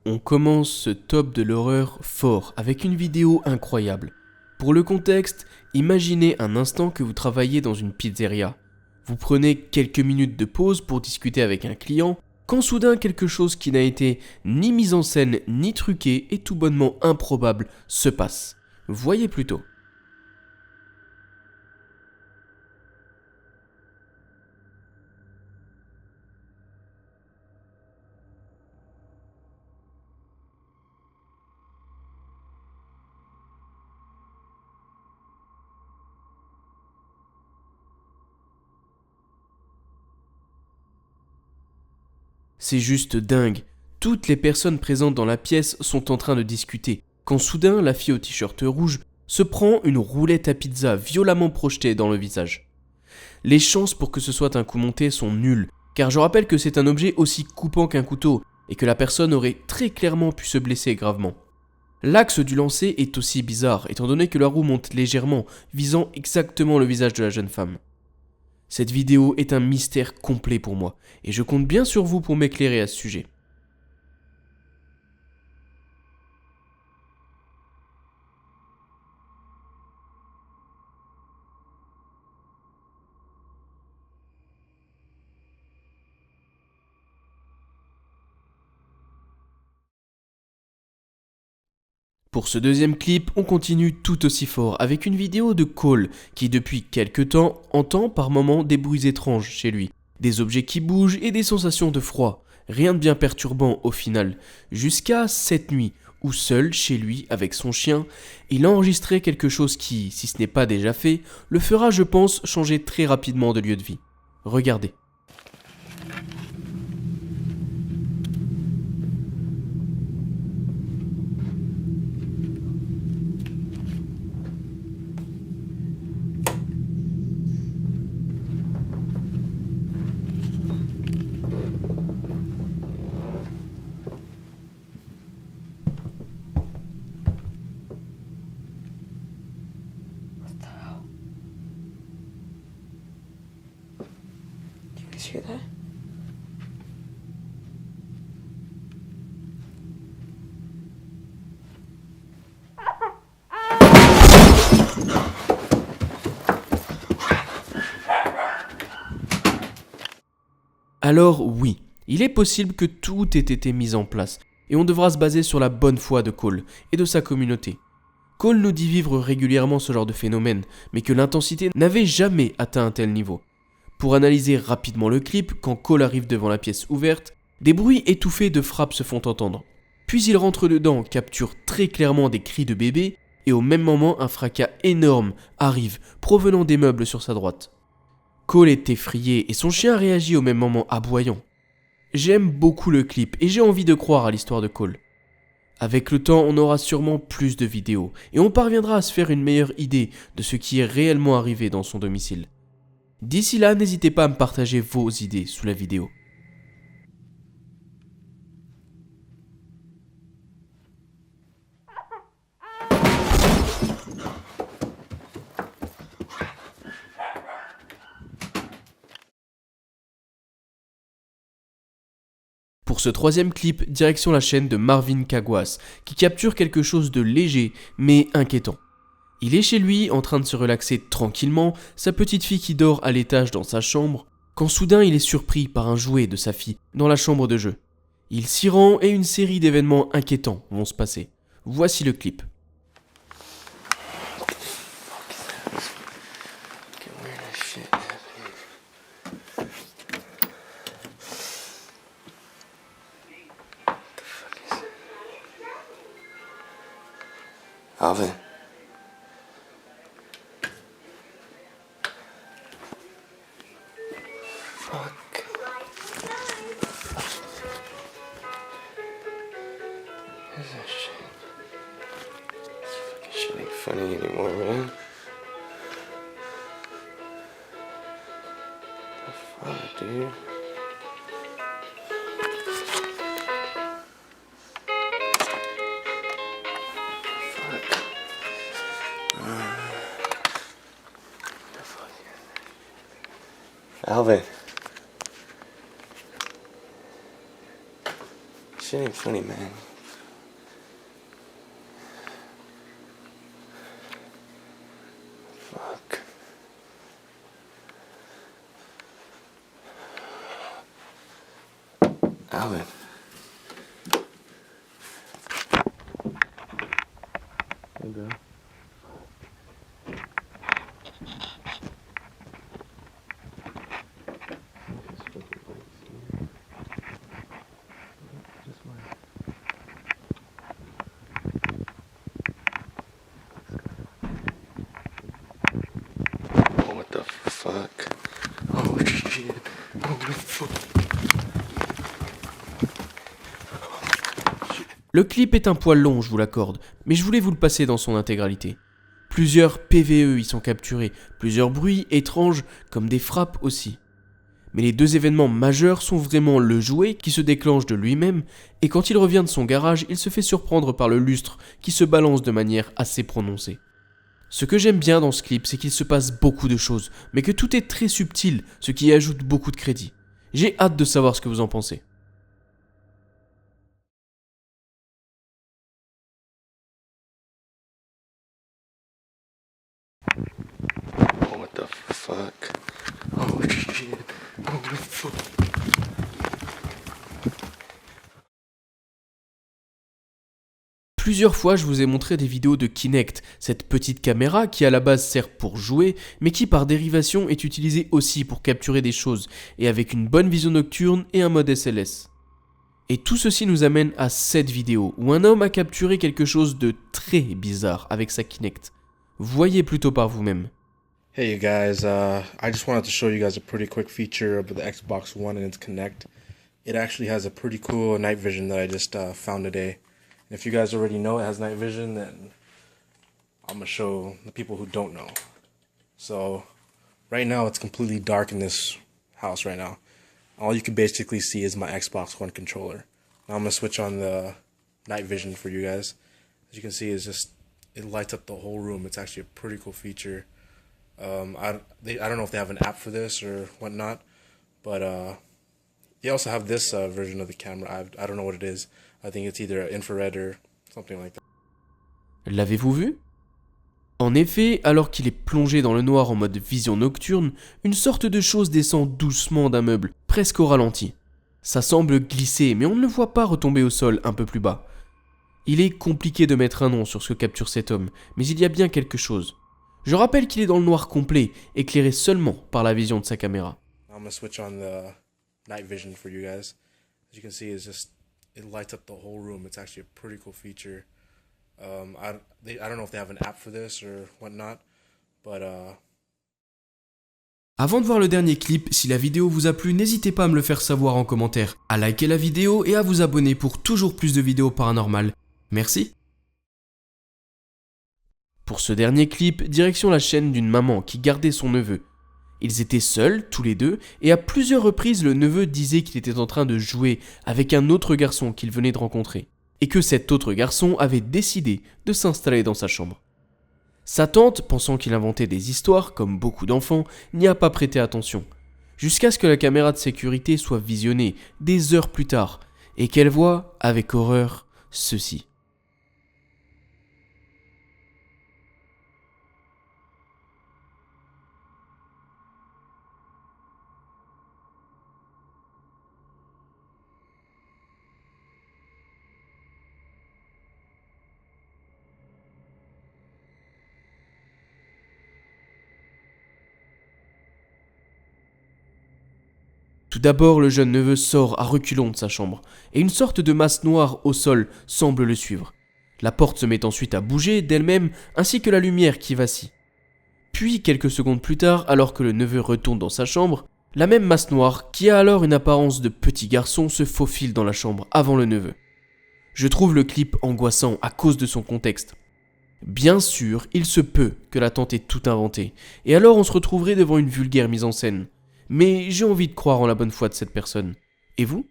On commence ce top de l'horreur fort avec une vidéo incroyable. Pour le contexte, imaginez un instant que vous travaillez dans une pizzeria. Vous prenez quelques minutes de pause pour discuter avec un client, quand soudain quelque chose qui n'a été ni mis en scène ni truqué et tout bonnement improbable se passe. Voyez plutôt. C'est juste dingue. Toutes les personnes présentes dans la pièce sont en train de discuter, quand soudain la fille au t-shirt rouge se prend une roulette à pizza violemment projetée dans le visage. Les chances pour que ce soit un coup monté sont nulles, car je rappelle que c'est un objet aussi coupant qu'un couteau, et que la personne aurait très clairement pu se blesser gravement. L'axe du lancer est aussi bizarre, étant donné que la roue monte légèrement, visant exactement le visage de la jeune femme. Cette vidéo est un mystère complet pour moi, et je compte bien sur vous pour m'éclairer à ce sujet. Pour ce deuxième clip, on continue tout aussi fort avec une vidéo de Cole qui depuis quelque temps entend par moments des bruits étranges chez lui, des objets qui bougent et des sensations de froid. Rien de bien perturbant au final, jusqu'à cette nuit où seul chez lui avec son chien, il a enregistré quelque chose qui, si ce n'est pas déjà fait, le fera je pense changer très rapidement de lieu de vie. Regardez. You guys hear that? Alors oui, il est possible que tout ait été mis en place, et on devra se baser sur la bonne foi de Cole et de sa communauté. Cole nous dit vivre régulièrement ce genre de phénomène, mais que l'intensité n'avait jamais atteint un tel niveau. Pour analyser rapidement le clip, quand Cole arrive devant la pièce ouverte, des bruits étouffés de frappes se font entendre. Puis il rentre dedans, capture très clairement des cris de bébé, et au même moment un fracas énorme arrive, provenant des meubles sur sa droite. Cole est effrayé et son chien réagit au même moment aboyant. J'aime beaucoup le clip et j'ai envie de croire à l'histoire de Cole. Avec le temps, on aura sûrement plus de vidéos et on parviendra à se faire une meilleure idée de ce qui est réellement arrivé dans son domicile. D'ici là, n'hésitez pas à me partager vos idées sous la vidéo. Pour ce troisième clip, direction la chaîne de Marvin Caguas, qui capture quelque chose de léger mais inquiétant. Il est chez lui en train de se relaxer tranquillement, sa petite fille qui dort à l'étage dans sa chambre, quand soudain il est surpris par un jouet de sa fille dans la chambre de jeu. Il s'y rend et une série d'événements inquiétants vont se passer. Voici le clip. Alvin. Fuck. Where's that shit? This fucking shit ain't funny anymore, man. The fuck, dude? Alvin. Shit ain't funny, man. fuck? Alan. Hey, bro. Oh, what the fuck? Oh, shit. Oh, fuck. Le clip est un poil long, je vous l'accorde, mais je voulais vous le passer dans son intégralité. Plusieurs PVE y sont capturés, plusieurs bruits étranges comme des frappes aussi. Mais les deux événements majeurs sont vraiment le jouet qui se déclenche de lui-même et quand il revient de son garage, il se fait surprendre par le lustre qui se balance de manière assez prononcée. Ce que j'aime bien dans ce clip, c'est qu'il se passe beaucoup de choses, mais que tout est très subtil, ce qui y ajoute beaucoup de crédit. J'ai hâte de savoir ce que vous en pensez. Oh, what the fuck? Oh, shit. Oh, fuck. Plusieurs fois, je vous ai montré des vidéos de Kinect, cette petite caméra qui à la base sert pour jouer, mais qui par dérivation est utilisée aussi pour capturer des choses, et avec une bonne vision nocturne et un mode SLS. Et tout ceci nous amène à cette vidéo, où un homme a capturé quelque chose de très bizarre avec sa Kinect. Voyez plutôt par vous-même. Hey you guys, I just wanted to show you guys a pretty quick feature of the Xbox One and its Kinect. It actually has a pretty cool night vision that I just found today. And if you guys already know it has night vision, then I'm gonna show the people who don't know. So right now it's completely dark in this house right now. All you can basically see is my Xbox One controller. Now I'm gonna switch on the night vision for you guys. As you can see, it lights up the whole room. It's actually a pretty cool feature. I don't know if they have an app for this or whatnot, but they also have this version of the camera. I don't know what it is. I think it's either infrared or something like that. L'avez-vous vu ? En effet, alors qu'il est plongé dans le noir en mode vision nocturne, une sorte de chose descend doucement d'un meuble, presque au ralenti. Ça semble glisser, mais on ne le voit pas retomber au sol un peu plus bas. Il est compliqué de mettre un nom sur ce que capture cet homme, mais il y a bien quelque chose. Je rappelle qu'il est dans le noir complet, éclairé seulement par la vision de sa caméra. I'm gonna switch on the night vision for you guys. As you can see, it lights up the whole room. It's actually a pretty cool feature. I don't know if they have an app for this or whatnot, but Avant de voir le dernier clip, si la vidéo vous a plu, n'hésitez pas à me le faire savoir en commentaire, à liker la vidéo et à vous abonner pour toujours plus de vidéos paranormales. Merci. Pour ce dernier clip, direction la chaîne d'une maman qui gardait son neveu. Ils étaient seuls, tous les deux, et à plusieurs reprises le neveu disait qu'il était en train de jouer avec un autre garçon qu'il venait de rencontrer, et que cet autre garçon avait décidé de s'installer dans sa chambre. Sa tante, pensant qu'il inventait des histoires, comme beaucoup d'enfants, n'y a pas prêté attention, jusqu'à ce que la caméra de sécurité soit visionnée des heures plus tard, et qu'elle voit, avec horreur, ceci. Tout d'abord, le jeune neveu sort à reculons de sa chambre, et une sorte de masse noire au sol semble le suivre. La porte se met ensuite à bouger d'elle-même, ainsi que la lumière qui vacille. Puis, quelques secondes plus tard, alors que le neveu retourne dans sa chambre, la même masse noire, qui a alors une apparence de petit garçon, se faufile dans la chambre avant le neveu. Je trouve le clip angoissant à cause de son contexte. Bien sûr, il se peut que la tante ait tout inventé, et alors on se retrouverait devant une vulgaire mise en scène. Mais j'ai envie de croire en la bonne foi de cette personne. Et vous ?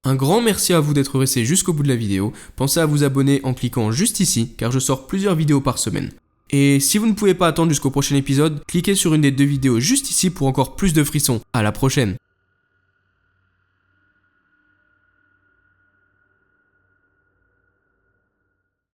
Un grand merci à vous d'être resté jusqu'au bout de la vidéo. Pensez à vous abonner en cliquant juste ici, car je sors plusieurs vidéos par semaine. Et si vous ne pouvez pas attendre jusqu'au prochain épisode, cliquez sur une des 2 vidéos juste ici pour encore plus de frissons. À la prochaine.